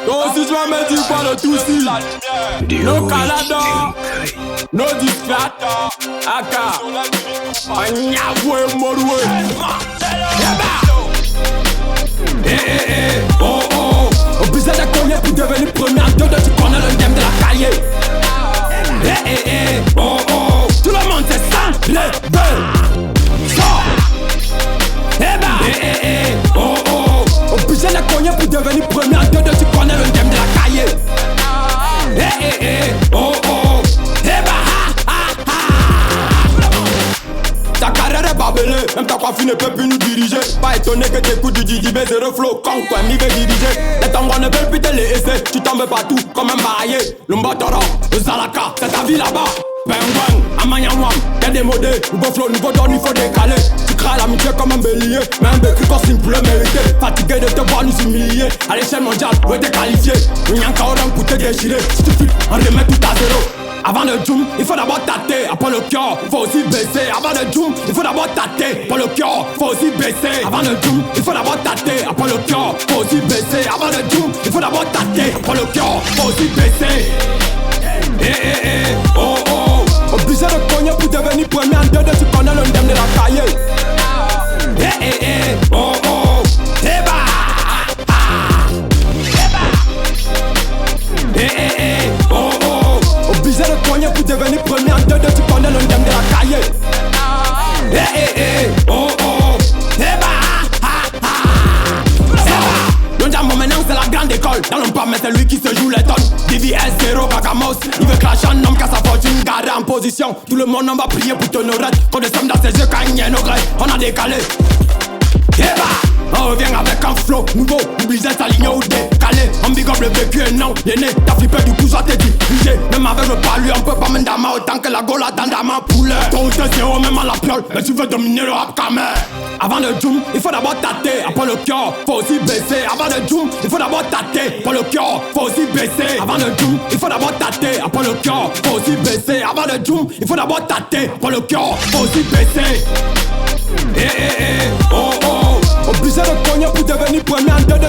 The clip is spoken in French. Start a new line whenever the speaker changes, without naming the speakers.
Donc si tu vas me dire pas le tout si no Canada, no discret, aka Anyabwe Morwe. Oh oh, obligé de connaître pour devenir premier en deux, tu connais le game de la cahier. Oh oh, tout le monde c'est ça, les oh oh, obligé de cogner pour devenir premier en deux, tu connais le game de la cahier. Oh oh, ta carrière est barbelée, même ta coiffure ne peut plus nous diriger. Pas étonné que t'écoutes du Didi zéro flow, quand quoi m'y veut diriger. Les tangos ne veulent plus te laisser, tu tombes partout comme un baillé. L'Umbatoro, le Zalaka, c'est ta vie là-bas. Bang Amanyamwam, y'a des modés, nouveau flow, nouveau don, il faut décaler. Tu crées l'amitié comme un bélier, mais un bécu consigne pour le mériter. Fatigué de te voir nous humilier, à l'échelle mondiale, ouais t'es qualifié. N'y a encore un pour te déchirer, si tu files, on remet tout à zéro. Avant le zoom, il faut d'abord tâter, après le cœur, faut aussi baisser. Avant le zoom, il faut d'abord tâter, pour le cœur, faut aussi baisser. Avant le zoom, il faut d'abord tâter, après le cœur, faut aussi baisser. Avant le zoom, il faut d'abord tâter, pour le cœur, faut aussi baisser. Oh oh, obligé de cogner pour devenir premier en deux, tu connais le game de la cahier. Oh oh, oh oh, obligé de cogner pour devenir premier en deux, tu connais le game de la cahier. Oh oh, maintenant c'est la grande école. Dans l'homme pas mais c'est lui qui se joue les tonnes. DVS 0 Bagamos, il veut clasher un homme qu'à sa fortune garde en position. Tout le monde en va prier pour ton oreille. Quand nous sommes dans ses yeux quand il y a nos grèves, on a décalé. On revient avec un flow nouveau, obligé de s'aligner ou décaler. On big up le vécu et non, l'aîné, t'as flippé du coup soit t'es dirigé. Même avec le palu, on peut pas mettre d'ama autant que la gola dans d'ama poulet. Ton c'est zéro même à la piole, mais tu veux dominer le rap quand même. Avant le zoom, il faut d'abord tâter, après le cœur, faut aussi baisser. Avant le zoom, il faut d'abord tâter, après le cœur, faut aussi baisser. Avant le zoom, il faut d'abord tâter, après le cœur, faut aussi baisser. Avant le zoom, il faut d'abord tâter, après le cœur, faut aussi baisser. Oh oh, obligé de cogner pour devenir premier en deux,